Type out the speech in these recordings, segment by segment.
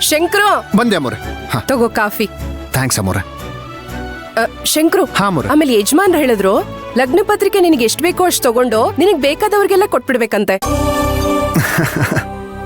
ಶಂಕ್ರು ಬಂದೆ ಅಮ್ಮೋರೆ. ಹಾ ತಗೋ ಕಾಫಿ. ಥ್ಯಾಂಕ್ಸ್ ಅಮ್ಮೋರೆ. ಶಂಕ್ರು ಹಾ ಅಮ್ಮೋರೆ. ಆಮೇಲೆ ಯಜಮಾನ್ರು ಹೇಳಿದ್ರು ಲಗ್ನ ಪತ್ರಿಕೆ ನಿನಗೆ ಎಷ್ಟು ಬೇಕೋ ಅಷ್ಟು ತಗೊಂಡು ನಿನಗ್ ಬೇಕಾದವ್ರಿಗೆಲ್ಲ ಕೊಟ್ಬಿಡ್ಬೇಕಂತೆ.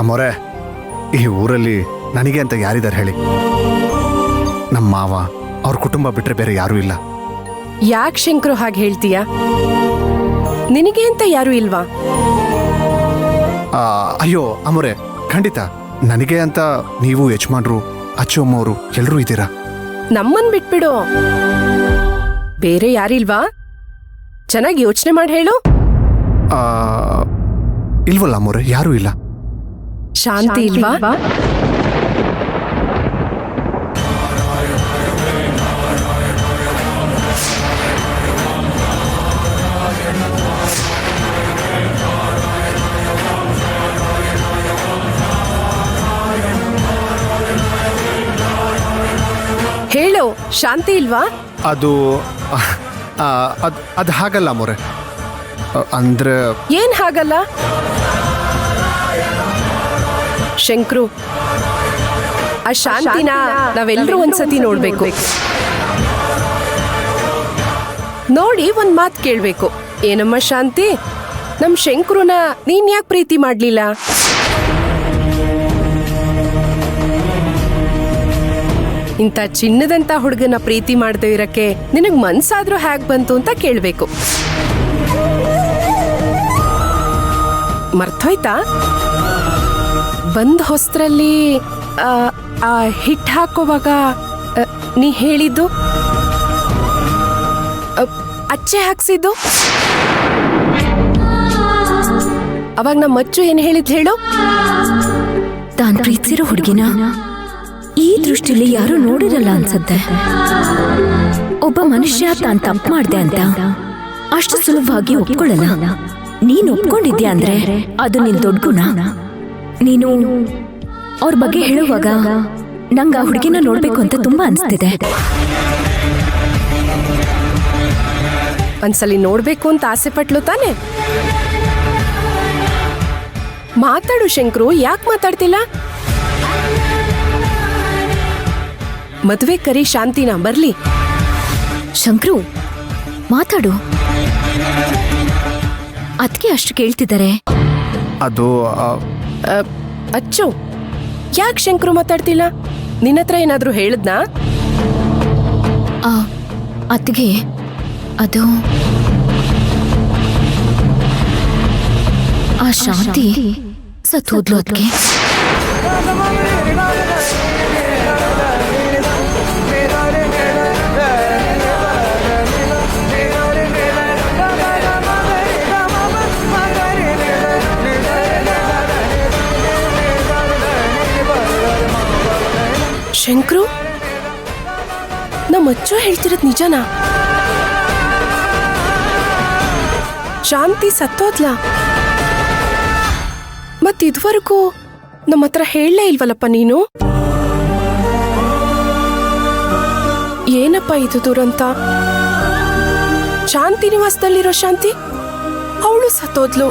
ಅಮ್ಮೋರೆ, ಈ ಊರಲ್ಲಿ ನನಗೆ ಅಂತ ಯಾರಿದ್ದಾರೆ ಹೇಳಿ? ನಮ್ಮ ಮಾವ, ಅವ್ರ ಕುಟುಂಬ ಬಿಟ್ರೆ ಬೇರೆ ಯಾರೂ ಇಲ್ಲ. ಯಾಕೆ ಶಂಕ್ರು ಹಾಗೆ ಹೇಳ್ತೀಯ? ನಿನಗೆ ಅಂತ ಯಾರು ಇಲ್ವಾ? ಅಯ್ಯೋ ಅಮ್ಮೋರೆ, ಖಂಡಿತ ನನಗೆ ಅಂತ ನೀವು, ಯಜಮಾನ್ರು, ಅಚ್ಚು ಅಮ್ಮವರು ಎಲ್ಲರೂ ಇದ್ದೀರಾ. ನಮ್ಮನ್ ಬಿಟ್ಬಿಡು. ಬೇರೆ ಯಾರಿಲ್ವಾ? ಚೆನ್ನಾಗಿ ಯೋಚನೆ ಮಾಡಿ ಹೇಳು. ಇಲ್ವಲ್ಲ ಅಮ್ಮೋರೆ, ಯಾರೂ ಇಲ್ಲ. ಶಾಂತಿ ಇಲ್ವಾ? ಹೇಳು, ಶಾಂತಿ ಇಲ್ವಾ? ಅದು ಅದು ಹಾಗಲ್ಲ ಅಮ್ಮೋರೆ. ಅಂದ್ರೆ ಏನ್ ಹಾಗಲ್ಲ? ಶಂಕ್ರು, ಆ ಶಾಂತಿನ ನಾವೆಲ್ಲರೂ ಒಂದ್ಸತಿ ನೋಡ್ಬೇಕು. ನೋಡಿ ಒಂದ್ ಮಾತ್ ಕೇಳ್ಬೇಕು. ಏನಮ್ಮ ಶಾಂತಿ, ನಮ್ ಶಂಕ್ರುನ ನೀನ್ ಯಾಕೆ ಪ್ರೀತಿ ಮಾಡ್ಲಿಲ್ಲ? ಇಂಥ ಚಿನ್ನದಂತ ಹುಡುಗನ ಪ್ರೀತಿ ಮಾಡದೇ ಇರಕ್ಕೆ ನಿನಗ್ ಮನ್ಸಾದ್ರೂ ಹ್ಯಾಕ್ ಬಂತು ಅಂತ ಕೇಳ್ಬೇಕು. ಮರ್ತೋಯ್ತಾ? ಬಂದ್ ಹೊಸ್ತ್ರಲ್ಲಿ ಆ ಹಿಟ್ ಹಾಕೋವಾಗ ನೀ ಹೇಳಿದ್ದು, ಅಚ್ಚೆ ಹಾಕ್ಸಿದ್ದು, ಅವಾಗ ನಮ್ಮ ಮಚ್ಚು ಏನ್ ಹೇಳಿದ್ ಹೇಳು? ತಾನ್ ಪ್ರೀತಿಸಿರೋ ಹುಡುಗಿನ ಈ ದೃಷ್ಟಿಲಿ ಯಾರು ನೋಡಿರಲ್ಲ ಅನ್ಸತ್ತೆ. ಒಬ್ಬ ಮನುಷ್ಯ ತಾನ್ ತಪ್ಪು ಮಾಡ್ದೆ ಅಂತ ಅಷ್ಟು ಸುಲಭವಾಗಿ ಒಪ್ಕೊಳ್ಳಲ್ಲ. ನೀನ್ ಒಪ್ಕೊಂಡಿದ್ಯಾ ಅಂದ್ರೆ ಅದು ನಿನ್ ದೊಡ್ಡ ಗುಣ. ನೀನು ಅವ್ರ ಬಗ್ಗೆ ಹೇಳುವಾಗ ನಂಗ ಆ ಹುಡುಗಿನ ನೋಡ್ಬೇಕು ಅಂತ ತುಂಬಾ ಅನ್ಸ್ತಿದೆ. ಒಂದ್ಸಲಿ ನೋಡ್ಬೇಕು ಅಂತ ಆಸೆ ಪಟ್ಲು ತಾನೆ? ಮಾತಾಡು ಶಂಕ್ರು, ಯಾಕೆ ಮಾತಾಡ್ತಿಲ್ಲ? ಮದ್ವೆ ಕರಿ ಶಾಂತಿನ, ಬರ್ಲಿ. ಶಂಕ್ರು, ಮಾತಾಡು. ಅದಕ್ಕೆ ಅಷ್ಟು ಕೇಳ್ತಿದ್ದಾರೆ. ಅದು ಅಚ್ಚು, ಯಾಕೆ ಶಂಕ್ರು ಮಾತಾಡ್ತಿಲ್ಲ? ನಿನ್ನತ್ರ ಏನಾದ್ರೂ ಹೇಳಿದ್ನಾ? ಅತ್ತಿಗೆ ಅದು ಆ ಶಾಂತಿ ಸತ್ತೋದ್ಲು. ಅದಕ್ಕೆ ಶಂಕ್ರು, ನಮ್ಮ ಅಚ್ಚು ಹೇಳ್ತಿರೋದ್ ನಿಜನಾ? ಶಾಂತಿ ಸತ್ತೋದ್ಲ? ಮತ್ತಿದುವರೆಗೂ ನಮ್ಮ ಹತ್ರ ಹೇಳಲೇ ಇಲ್ವಲ್ಲಪ್ಪ ನೀನು? ಏನಪ್ಪ ಇದು ದುರಂತ? ಶಾಂತಿ ನಿವಾಸದಲ್ಲಿರೋ ಶಾಂತಿ, ಅವಳು ಸತ್ತೋದ್ಲು.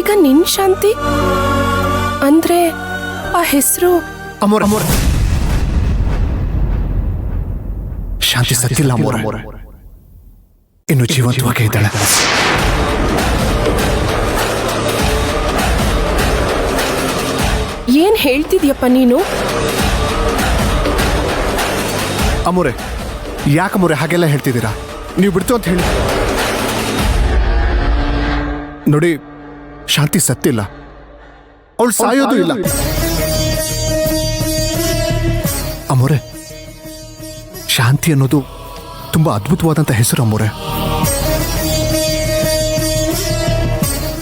ಈಗ ನಿನ್ ಶಾಂತಿ ಅಂದ್ರೆ ಆ ಹೆಸರು? ಅಮ್ಮೋರೆ, ಶಾಂತಿ ಸತ್ತಿಲ್ಲ ಅಮ್ಮೋರೆ, ಇನ್ನು ಜೀವಂತವಾಗಿ ಇದ್ದಾಳೆ. ಏನ್ ಹೇಳ್ತಿದ್ಯಪ್ಪ ನೀನು? ಅಮ್ಮೋರೆ, ಯಾಕಮ್ಮೋರೆ ಹಾಗೆಲ್ಲ ಹೇಳ್ತಿದ್ದೀರಾ? ನೀವು ಬಿಡ್ತು ಅಂತ ಹೇಳಿ. ನೋಡಿ, ಶಾಂತಿ ಸತ್ತಿಲ್ಲ, ಅವಳು ಸಾಯೋದು ಇಲ್ಲ. ಅಮ್ಮೋರೆ, ಶಾಂತಿ ಅನ್ನೋದು ತುಂಬಾ ಅದ್ಭುತವಾದಂಥ ಹೆಸರು ಅಮ್ಮೋರೆ.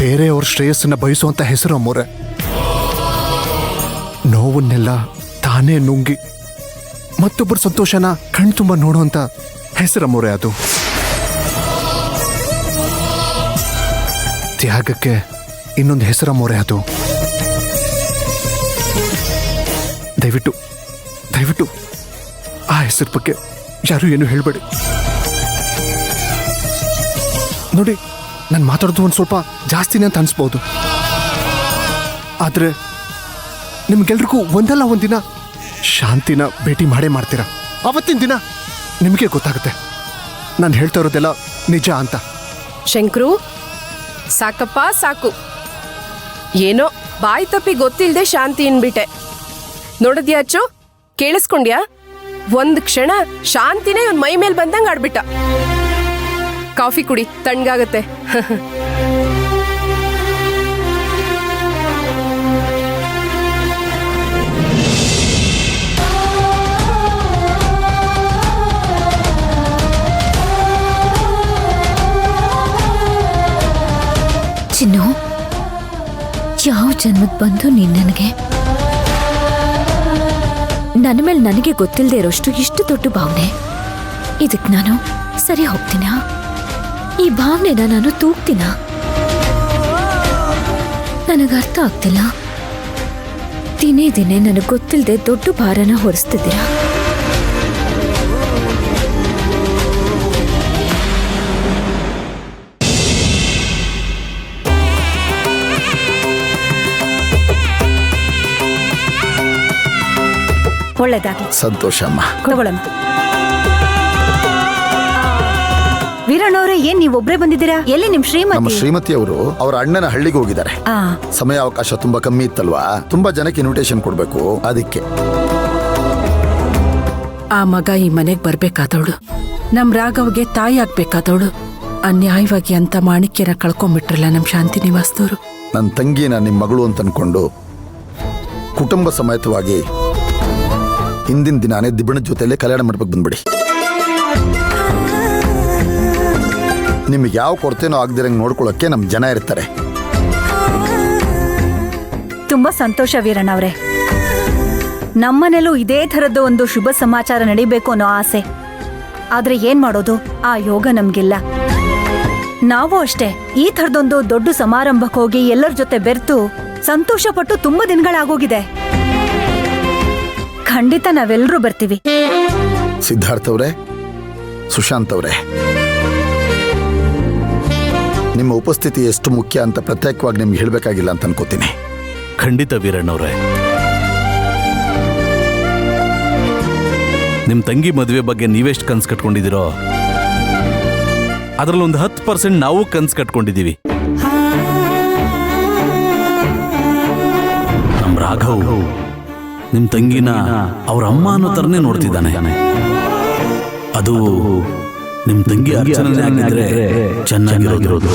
ಬೇರೆಯವ್ರ ಶ್ರೇಯಸ್ಸನ್ನ ಬಯಸುವಂತ ಹೆಸರು ಅಮ್ಮೋರೆ. ನೋವನ್ನೆಲ್ಲ ತಾನೇ ನುಂಗಿ ಮತ್ತೊಬ್ಬರ ಸಂತೋಷನ ಕಣ್ತುಂಬ ನೋಡುವಂತ ಹೆಸರಮ್ಮೋರೆ ಅದು. ತ್ಯಾಗಕ್ಕೆ ಇನ್ನೊಂದು ಹೆಸರಮ್ಮೋರೆ ಅದು. ದಯವಿಟ್ಟು ದಯವಿಟ್ಟು ಆ ಹೆಸರು ಬಗ್ಗೆ ಯಾರು ಏನು ಹೇಳಬೇಡಿ. ನೋಡಿ, ನಾನು ಮಾತಾಡೋದು ಒಂದು ಸ್ವಲ್ಪ ಜಾಸ್ತಿನೇ ಅಂತ ಅನ್ಸ್ಬೋದು, ಆದ್ರೆ ನಿಮ್ಗೆಲ್ರಿಗೂ ಒಂದಲ್ಲ ಒಂದಿನ ಶಾಂತಿನ ಭೇಟಿ ಮಾಡೇ ಮಾಡ್ತೀರಾ. ಅವತ್ತಿನ ದಿನ ನಿಮಗೆ ಗೊತ್ತಾಗುತ್ತೆ ನಾನು ಹೇಳ್ತಾ ಇರೋದೆಲ್ಲ ನಿಜ ಅಂತ. ಶಂಕ್ರು, ಸಾಕಪ್ಪ ಸಾಕು. ಏನೋ ಬಾಯಿ ತಪ್ಪಿ ಗೊತ್ತಿಲ್ದೆ ಶಾಂತಿ ಅನ್ಬಿಟ್ಟೆ. ನೋಡಿದ್ಯಾಚು, ಕೇಳಿಸ್ಕೊಂಡ್ಯಾ? ಒಂದ್ ಕ್ಷಣ ಶಾಂತಿನೇ ಇವ್ನ್ ಮೈ ಮೇಲ್ ಬಂದಂಗ್ ಆಡ್ಬಿಟ್ಟ. ಕಾಫಿ ಕುಡಿ, ತಣ್ಣಗಾಗತ್ತೆ. ಚಿನ್ನು, ಯಾವ ಜನ್ಮದ ಬಂದು ನೀನ್ ನನಗೆ ನನ್ನ ಮೇಲೆ ನನಗೆ ಗೊತ್ತಿಲ್ಲದೆ ಇರೋಷ್ಟು ಇಷ್ಟು ದೊಡ್ಡ ಭಾವನೆ. ಇದಕ್ಕೆ ನಾನು ಸರಿ ಹೋಗ್ತೀನಾ? ಈ ಭಾವನೆನ ನಾನು ತೂಗ್ತೀನ? ನನಗರ್ಥ ಆಗ್ತಿಲ್ಲ. ದಿನೇ ದಿನೇ ನನಗೆ ಗೊತ್ತಿಲ್ಲದೆ ದೊಡ್ಡ ಭಾರನ ಹೊರಿಸ್ತಿದ್ದೀರಾ. ಒಳ್ಳೇದಾಗ್ಲಿ. ಸಂತೋಷ ಅಮ್ಮ. ತಗೊಳಮ್ಮ. ವೀರಣ್ಣವ್ರೆ, ಏನ್ ನೀವೊಬ್ರೇ ಬಂದಿದ್ದೀರಾ? ಎಲ್ಲಿ ನಿಮ್ ನಮ್ಮ ಶ್ರೀಮತಿ? ಶ್ರೀಮತಿ ಅವರು ಅವರ ಅಣ್ಣನ ಹಳ್ಳಿಗೆ ಹೋಗಿದ್ದಾರೆ. ಆ, ಸಮಯ ಅವಕಾಶ ತುಂಬಾ ಕಮ್ಮಿ ಇತ್ತಲ್ವಾ, ತುಂಬಾ ಜನಕ್ಕೆ ಇನ್ವಿಟೇಷನ್ ಕೊಡ್ಬೇಕು, ಅದಕ್ಕೆ. ಆ ಮಗ ಈ ಮನೆಗೆ ಬರ್ಬೇಕಾದವಳು, ನಮ್ ರಾಘವ್ಗೆ ತಾಯಿ ಆಗ್ಬೇಕಾದವಳು. ಅನ್ಯಾಯವಾಗಿ ಅಂತ ಮಾಣಿಕ್ಯನ ಕಳ್ಕೊಂಡ್ಬಿಟ್ರಲ್ಲ ನಮ್ ಶಾಂತಿ ನಿವಾಸದವರು. ನನ್ನ ತಂಗಿನ ನಿಮ್ಮ ಮಗಳು ಅಂತ ಅನ್ಕೊಂಡು ಕುಟುಂಬ ಸಮೇತವಾಗಿ ಹಿಂದಿನ ದಿನಾನೇ ದಿಬ್ಬಣದ ಜೊತೆಲೆ ಕಲ್ಯಾಣ ಮಂಟಪಕ್ಕೆ ಬಂದ್ಬಿಡಿ. ನಿಮಗೆ ಯಾವ ಕೊರತೆನೂ ಆಗದಿರಂಗೆ ನೋಡ್ಕೊಳ್ಳೋಕೆ ನಮ್ಮ ಜನ ಇರ್ತಾರೆ. ತುಂಬಾ ಸಂತೋಷ ವೀರಣ್ಣವ್ರೆ. ನಮ್ಮನೇಲೂ ಇದೇ ಥರದ್ದು ಒಂದು ಶುಭ ಸಮಾಚಾರ ನಡಿಬೇಕು ಅನ್ನೋ ಆಸೆ. ಆದ್ರೆ ಏನ್ ಮಾಡೋದು, ಆ ಯೋಗ ನಮ್ಗಿಲ್ಲ. ನಾವು ಅಷ್ಟೇ ಈ ಥರದೊಂದು ದೊಡ್ಡ ಸಮಾರಂಭಕ್ಕೆ ಹೋಗಿ ಎಲ್ಲರ ಜೊತೆ ಬೆರ್ತು ಸಂತೋಷ ಪಟ್ಟು ತುಂಬಾ ದಿನಗಳಾಗೋಗಿದೆ. ಖಂಡಿತ ನಾವೆಲ್ಲರೂ ಬರ್ತೀವಿ. ಸಿದ್ಧಾರ್ಥ ಅವರೇ, ಸುಶಾಂತ್ ಅವರೇ, ನಿಮ್ಮ ಉಪಸ್ಥಿತಿ ಎಷ್ಟು ಮುಖ್ಯ ಅಂತ ಪ್ರತ್ಯೇಕವಾಗಿ ನಿಮ್ಗೆ ಹೇಳಬೇಕಾಗಿಲ್ಲ ಅಂತ ಅನ್ಕೋತೀನಿ. ಖಂಡಿತ ವೀರಣ್ಣವ್ರೆ. ನಿಮ್ ತಂಗಿ ಮದುವೆ ಬಗ್ಗೆ ನೀವೆಷ್ಟು ಕನ್ಸು ಕಟ್ಕೊಂಡಿದ್ದೀರೋ ಅದ್ರಲ್ಲಿ ಒಂದು 10% ನಾವು ಕನ್ಸು ಕಟ್ಕೊಂಡಿದ್ದೀವಿ. ನಮ್ ರಾಘವ್ ನಿಮ್ ತಂಗಿನ ಅವ್ರ ಅಮ್ಮ ಅನ್ನೋ ತರನೇ ನೋಡ್ತಿದ್ದಾನೆ. ಅದು ನಿಮ್ ತಂಗಿ ಅರ್ಚನೆ ಆಗಿದ್ರೆ ಚೆನ್ನಾಗಿರೋದು.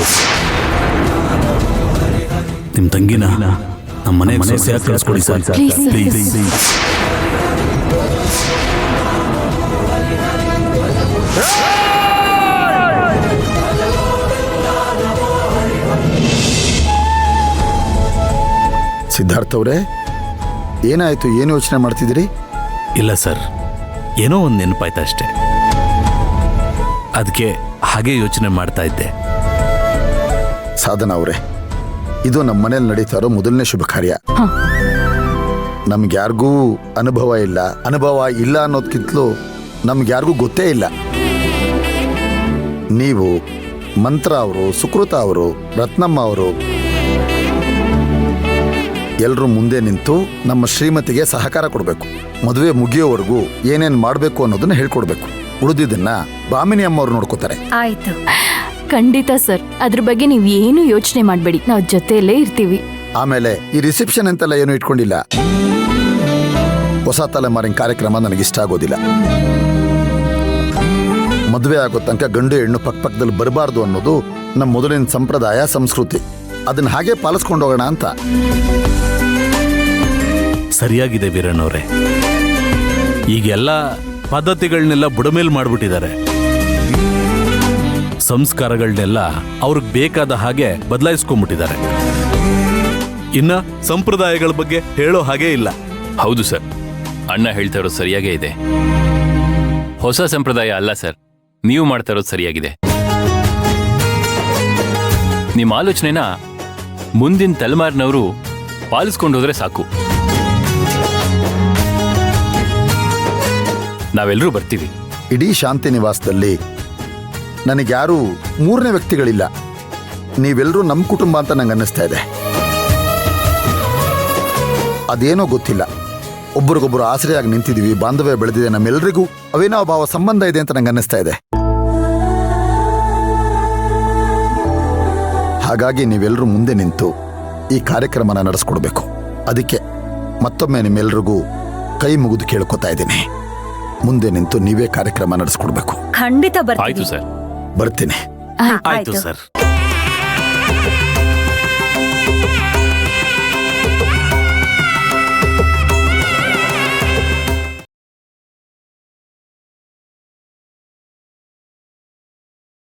ನಿಮ್ ತಂಗಿನ ನಮ್ಮ ಮನೆಗೆ ಸೊಸೆಯಾಗಿ ಕಳಿಸ್ಕೊಡಿ ಸರ್, ಪ್ಲೀಸ್. ಸಿದ್ಧಾರ್ಥ ಅವರೇ, ಏನಾಯ್ತು? ಏನು ಯೋಚನೆ ಮಾಡ್ತಿದ್ದೀರಿ? ಇಲ್ಲ ಸರ್, ಏನೋ ಒಂದು ನೆನಪಾಯ್ತು ಅಷ್ಟೇ. ಅದಕ್ಕೆ ಹಾಗೆ ಯೋಚನೆ ಮಾಡ್ತಾ ಇದ್ದೆ. ಸಾಧನಾ ಅವರೇ, ಇದು ನಮ್ಮ ಮನೇಲಿ ನಡೀತಾ ಇರೋ ಮೊದಲನೇ ಶುಭ ಕಾರ್ಯ. ನಮ್ಗ್ಯಾರಿಗೂ ಅನುಭವ ಇಲ್ಲ ಅನ್ನೋದಕ್ಕಿಂತಲೂ ನಮ್ಗ್ಯಾರಿಗೂ ಗೊತ್ತೇ ಇಲ್ಲ. ನೀವು, ಮಂತ್ರ ಅವರು, ಸುಕೃತ ಅವರು, ರತ್ನಮ್ಮ ಅವರು ಎಲ್ಲರೂ ಮುಂದೆ ನಿಂತು ನಮ್ಮ ಶ್ರೀಮತಿಗೆ ಸಹಕಾರ ಕೊಡಬೇಕು. ಮದುವೆ ಮುಗಿಯೋವರೆಗೂ ಏನೇನು ಮಾಡಬೇಕು ಅನ್ನೋದನ್ನ ಹೇಳ್ಕೊಡ್ಬೇಕು. ಉಳಿದಿದ್ದನ್ನ ಬಾಮಿನಿ ಅಮ್ಮವ್ರು ನೋಡ್ಕೋತಾರೆ. ಆಯ್ತು. ಖಂಡಿತ ಸರ್, ಅದ್ರ ಬಗ್ಗೆ ನೀವು ಏನು ಯೋಚನೆ ಮಾಡಬೇಡಿ, ನಾವು ಜೊತೆಯಲ್ಲೇ ಇರ್ತೀವಿ. ಆಮೇಲೆ ಈ ರಿಸೆಪ್ಷನ್ ಅಂತೆಲ್ಲ ಏನು ಇಟ್ಕೊಂಡಿಲ್ಲ. ಹೊಸ ತಲೆಮಾರಿನ ಕಾರ್ಯಕ್ರಮ ನನಗಿಷ್ಟ ಆಗೋದಿಲ್ಲ. ಮದುವೆ ಆಗೋ ತನಕ ಗಂಡು ಹೆಣ್ಣು ಪಕ್ಕದಲ್ಲಿ ಬರಬಾರ್ದು ಅನ್ನೋದು ನಮ್ಮ ಮೊದಲಿನ ಸಂಪ್ರದಾಯ, ಸಂಸ್ಕೃತಿ. ಅದನ್ನ ಹಾಗೆ ಪಾಲಿಸ್ಕೊಂಡು ಹೋಗೋಣ ಅಂತ. ಸರಿಯಾಗಿದೆ ವೀರಣ್ಣವ್ರೆ. ಈಗೆಲ್ಲ ಪದ್ಧತಿಗಳನ್ನೆಲ್ಲ ಬುಡಮೇಲ್ ಮಾಡ್ಬಿಟ್ಟಿದ್ದಾರೆ. ಸಂಸ್ಕಾರಗಳನ್ನೆಲ್ಲ ಅವ್ರಿಗೆ ಬೇಕಾದ ಹಾಗೆ ಬದಲಾಯಿಸ್ಕೊಂಡ್ಬಿಟ್ಟಿದ್ದಾರೆ. ಇನ್ನ ಸಂಪ್ರದಾಯಗಳ ಬಗ್ಗೆ ಹೇಳೋ ಹಾಗೆ ಇಲ್ಲ. ಹೌದು ಸರ್, ಅಣ್ಣ ಹೇಳ್ತಾ ಇರೋದು ಸರಿಯಾಗೇ ಇದೆ. ಹೊಸ ಸಂಪ್ರದಾಯ ಅಲ್ಲ ಸರ್, ನೀವು ಮಾಡ್ತಾ ಇರೋದು ಸರಿಯಾಗಿದೆ. ನಿಮ್ಮ ಆಲೋಚನೆನ ಮುಂದಿನ ತಲೆಮಾರಿನವರು ಪಾಲಿಸ್ಕೊಂಡು ಹೋದ್ರೆ ಸಾಕು. ನಾವೆಲ್ಲರೂ ಬರ್ತೀವಿ. ಇಡೀ ಶಾಂತಿ ನಿವಾಸದಲ್ಲಿ ನನಗ್ಯಾರೂ ಮೂರನೇ ವ್ಯಕ್ತಿಗಳಿಲ್ಲ. ನೀವೆಲ್ಲರೂ ನಮ್ಮ ಕುಟುಂಬ ಅಂತ ನಂಗೆ ಅನ್ನಿಸ್ತಾ ಇದೆ. ಅದೇನೋ ಗೊತ್ತಿಲ್ಲ, ಒಬ್ರಿಗೊಬ್ರು ಆಸರೆಯಾಗಿ ನಿಂತಿದೀವಿ, ಬಾಂಧವ್ಯ ಬೆಳೆದಿದೆ, ನಮ್ಮೆಲ್ರಿಗೂ ಅವೇನೋ ಭಾವ ಸಂಬಂಧ ಇದೆ ಅಂತ ನಂಗೆ ಅನ್ನಿಸ್ತಾ ಇದೆ. ಹಾಗಾಗಿ ನೀವೆಲ್ಲರೂ ಮುಂದೆ ನಿಂತು ಈ ಕಾರ್ಯಕ್ರಮನ ನಡೆಸ್ಕೊಡ್ಬೇಕು. ಅದಕ್ಕೆ ಮತ್ತೊಮ್ಮೆ ನಿಮ್ಮೆಲ್ರಿಗೂ ಕೈ ಮುಗಿದು ಕೇಳ್ಕೊತಾ ಇದ್ದೀನಿ, ಮುಂದೆ ನಿಂತು ನೀವೇ ಕಾರ್ಯಕ್ರಮ ನಡೆಸ್ಕೊಡ್ಬೇಕು. ಖಂಡಿತ ಆಯ್ತು ಬರ್ತೀವಿ. ಸರ್. ಬರ್ತೀನಿ. ಆಯ್ತು ಸರ್.